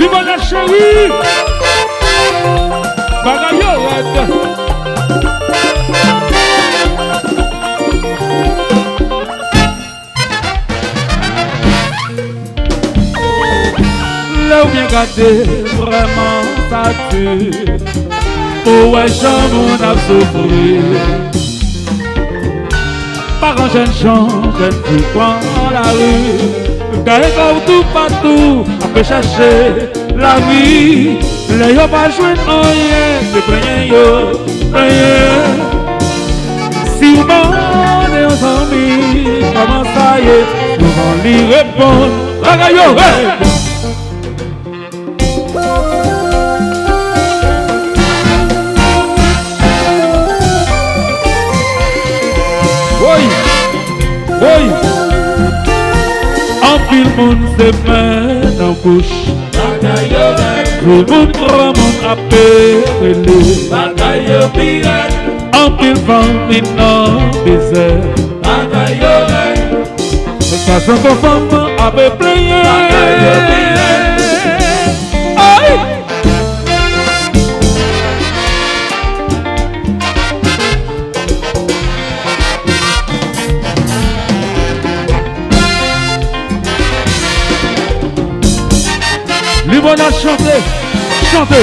Limona chérie. Bagayolade. Là où bien gâté, vraiment ça tue. Oh ouais, j'en a souffert. Par un jeune chant, jeune fille prend la rue. Gagne partout, partout, on peut chercher la vie. Les yeux pas jouer en rien, c'est rien yo, rien. Si vous demandez aux amis, comment ça y est, souvent lui répondre, bagayo, hey! Oui, oui. En pile monde se met en bouche. Tout le monde prend mon appel. En pile famille dans désert. C'est pas son femme à peu plier. On a chanté, chanté.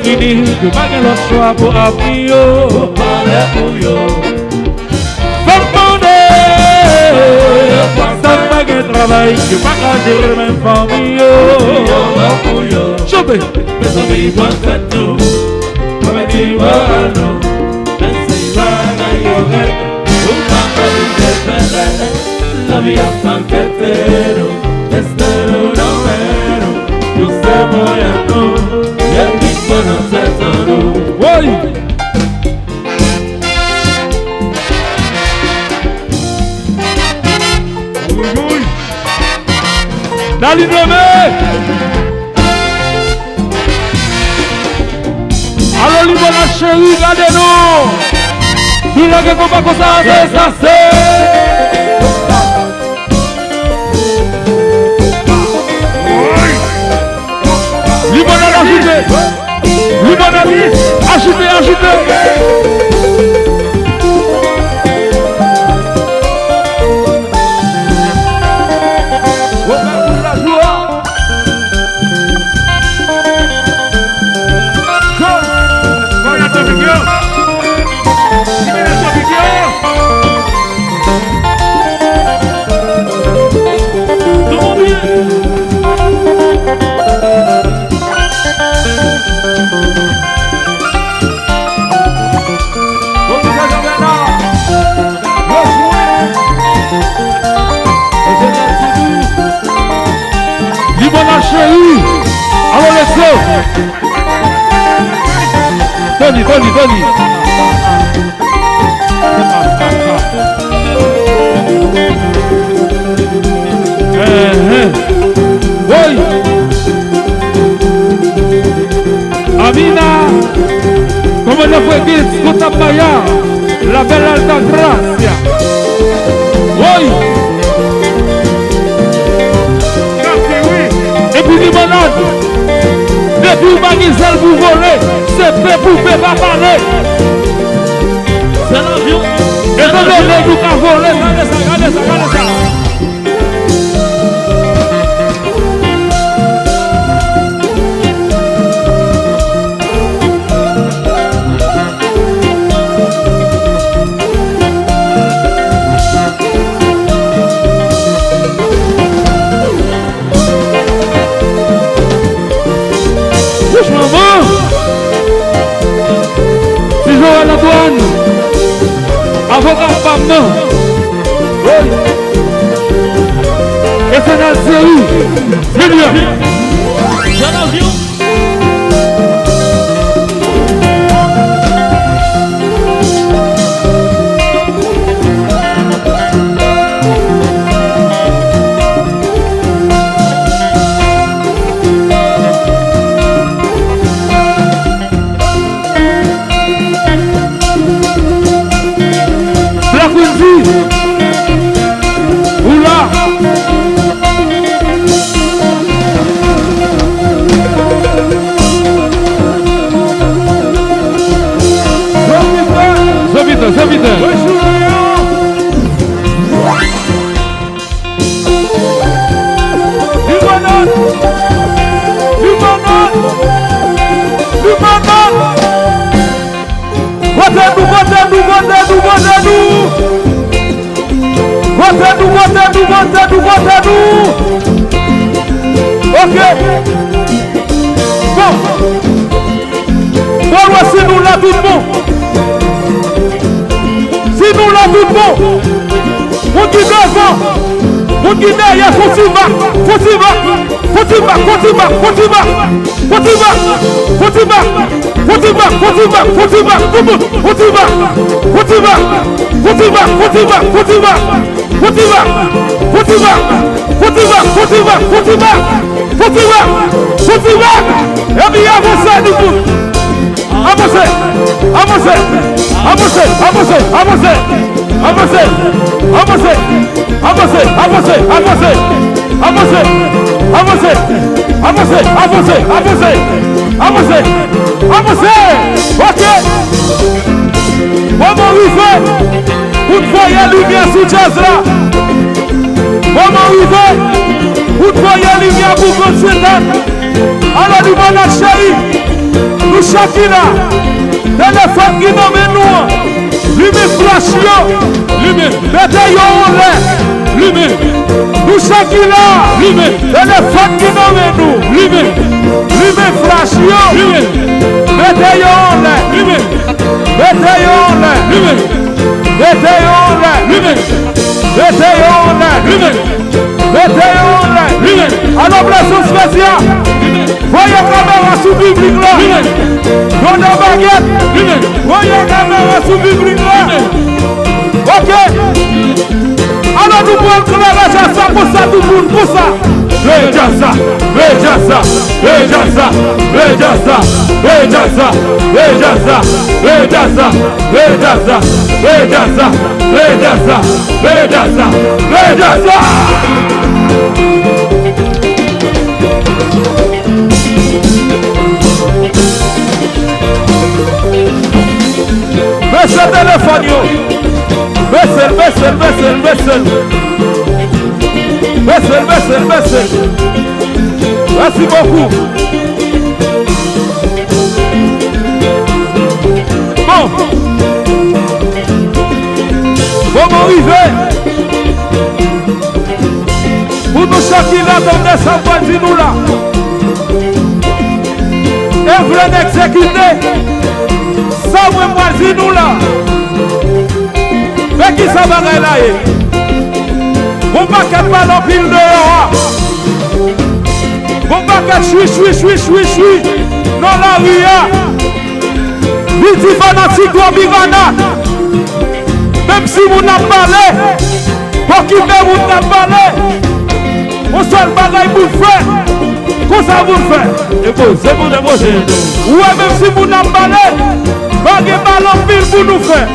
Fini, que malgré le choix pour appuyer. Ça pas qu'un travail, je pas qu'à gérer même famille. Chopé. Mes amis vont faire tout. Comme tu vas nous. Merci pas d'ailleurs. Vous m'avez fait la vie a manqué. Estero no mero. Nous sommes à nous. Y'a qui connaît cette nous. Oui. Dali Blomé. Alors Limona chérie, regardez-nous. Nous l'avons pas comme ça, c'est. Limona agité. Limona agité. Alors let's go. Tony. Oui. Amina. Como le fue bien, escuta para allá. La bella alta gracia. Oui. Et puis les malades, depuis le magasin vous volez, c'est fait pour faire pas parler. C'est l'avion. Et quand on est vous qu'à voler, regardez ça. À la douane, avocat femme non. Oui. Et c'est dans le série. C'est bien. C'est l'avion. Ok. Bon. Bon, si nous là tout bon. Si nous là tout bon. On dit devant. On dit derrière, faut s'y va. Ok. Moment arrivé. Vous voyez la lumière sous jazz là. Moment arrivé. Vous voyez la lumière pour votre Satan. Alors nous allons chéri. Nous Shakira. Téléphone qui nomme nous. Lumière flash yo. Lumière. Mettez yo en l'air. Lumière. Nous Shakira. Lumière. Téléphone qui nomme nous. Lumière. Lumière flash yo. Lumière. Mettez yo en l'air. Lumière. Mettez yo en l'air. Lumière. Mettez yo en l'air. Lumière. Mettez yo en l'air. Lumière. Mettez yo en l'air. Lumière. Alors blessure spéciale. Voyez la caméra sous biblique là. Dans la baguette. Voyez la caméra sous biblique là. Ok. Alors nous pouvons clairer ça pour ça, tout le monde, pour ça. Rejaza. Baisse le téléphone yo. Baisse. Merci beaucoup. Bon. Comment arriver? Pour nous Shakira dans décembre, dis-nous là. Et vous l'exécuter. Ça, moi, dis-nous là. Mais qui ça va là? Bon paquet de ballon pile dehors. Bon paquet chui. Dans la rue. Viti fanatique ou bigana. Même si vous n'avez pas parlé. Pour qui même vous n'avez pas parlé. On seul bagaille pour faire. Comment ça vous fait? Et bon, c'est bon de manger. Ouais, même si vous n'avez pas parlé. Bagay ballon pile pour nous faire.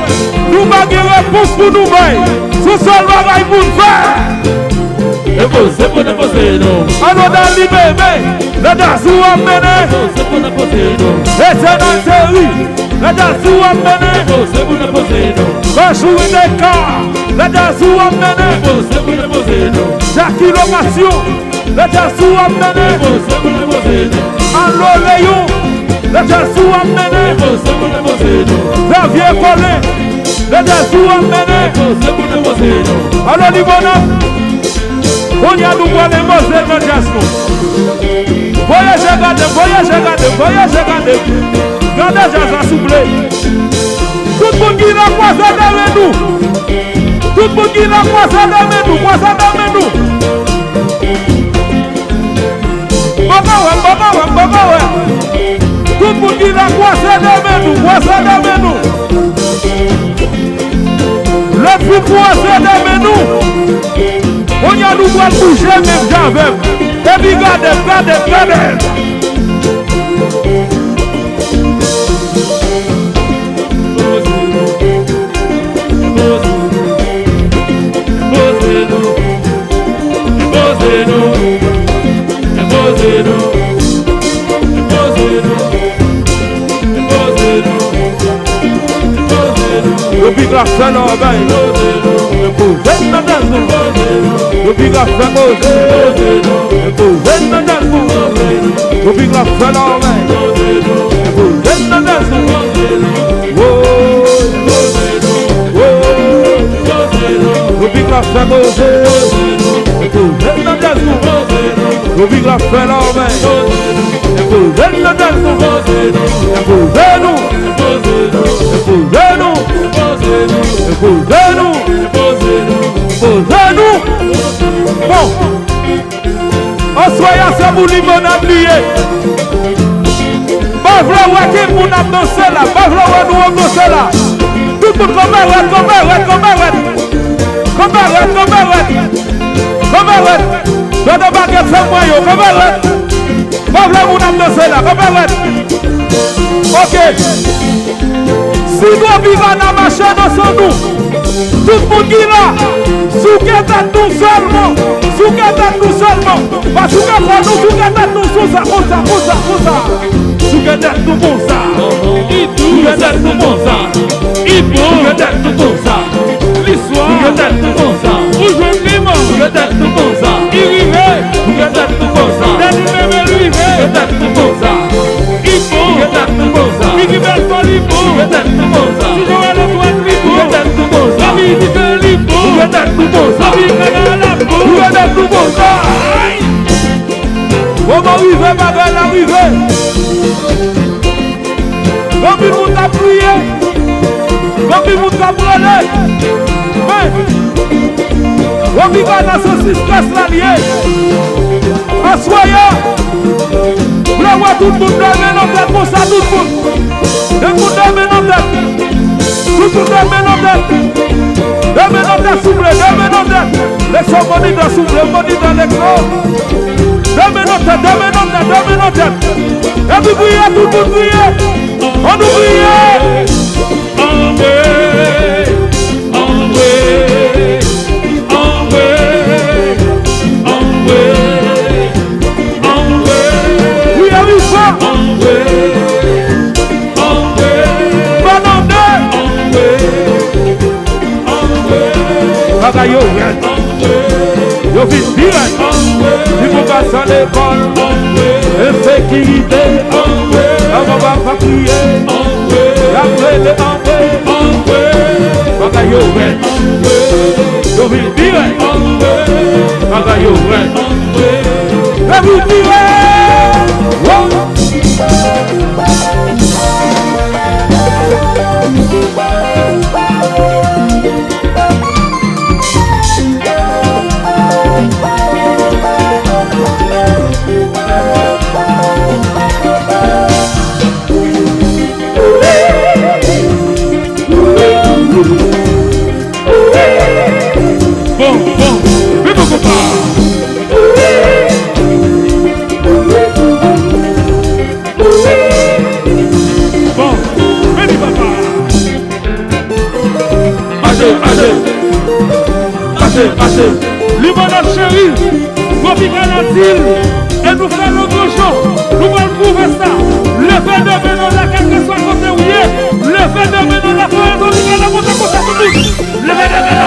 Nous bagay réponse pour nous faire. C'est seul bagaille pour faire. Et bon, c'est bon de manger. Alors dans l'IBB, le dansou a mené. C'est bon de manger. Et c'est dans la série. Le dansou a mené. C'est bon de manger. Va jouer des cas. Le dansou a mené. C'est bon de manger. Jackie Location. Le dansou a mené. C'est bon de manger. Alors Léon. Le dansou a mené. Xavier Collé, le dansou a mené. Alors les bonhommes, on y a nous voir les Moselles dans le dansou. Voyagez, regardez. Regardez, j'ai soufflé. Tout le monde qui l'a croisé derrière nous. Tout le monde qui l'a croisé derrière nous. Baba ouais. Tout le monde qui l'a croisé derrière nous. Le plus croisé derrière nous. On y a nous doit bouger même j'avais. Et puis regardez. Le big la fait l'orgueil. Le big la fait l'orgueil. Le big la fait l'orgueil. Depuis que la fait l'armée, imposez-nous, imposez-nous, imposez-nous. Bon, en soyant ça pour limonade lié. Pas vrai, ouais, qu'on a dansé là, pas vrai, ouais, nous on dansé là. Tout le monde comme dans la baguette, c'est moi, pas vrai, on a dansé là, ok. Si nous vivons dans ma chaîne, dans son nous, tout le monde qui est là, sous nous seulement, parce que nous, sous ça, tout bon ça, l'histoire, aujourd'hui, comment arriver, ma belle arrivée? Comme il vous a prié, comme il vous a brûlé, mais on vivra dans ce système là lié. En soyant, vous voulez voir tout le monde dormir dans tête pour ça, tout le monde. Le monde dormir dans tête. Tout le monde dormir dans tête. Dormir dans tête, souffle, dormir dans tête. L'exo money dans souffle, money dans l'exo. Dormir dans tête, dormir dans tête, dormir dans tête. Et puis priez, tout le monde priez. On nous prie. Yo vite direct, il faut passer à l'école, insécurité, on va pas crier, après les entrées, yo vite direct, vite limonade chérie, nous vivons dans l'île et nous faisons notre show. Nous allons prouver ça. Le fait de mener la quel que soit côté où il est, le fait de mener la forêt, nous vivons dans notre côté tout. Le fait de mener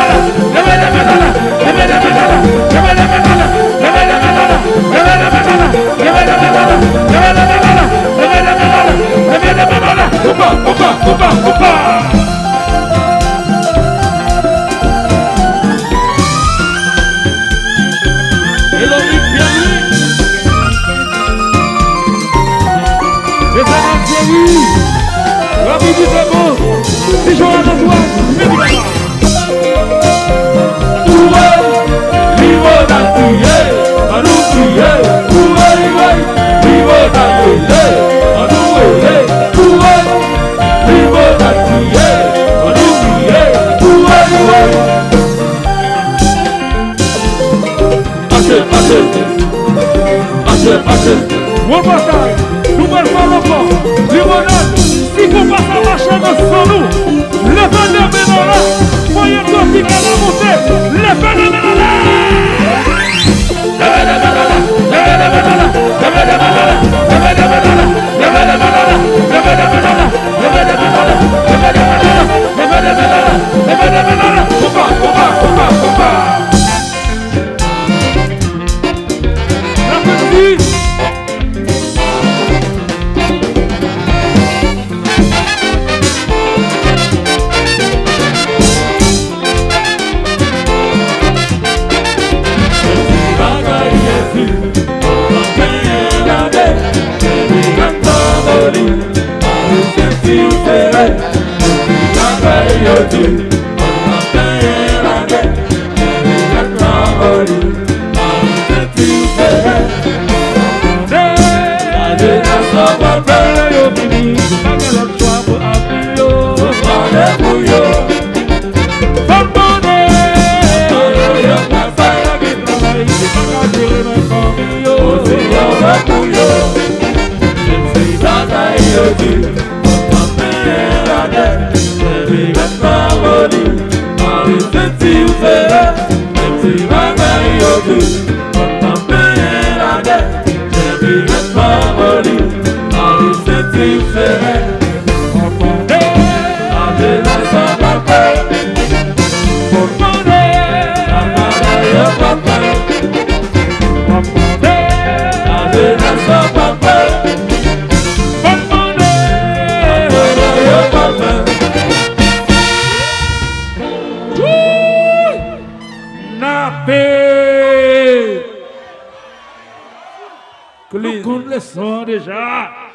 One more time, nous allons faire encore. Limonade, si vous passez à la chaîne sans nous, levez les mains là. Coule le son déjà.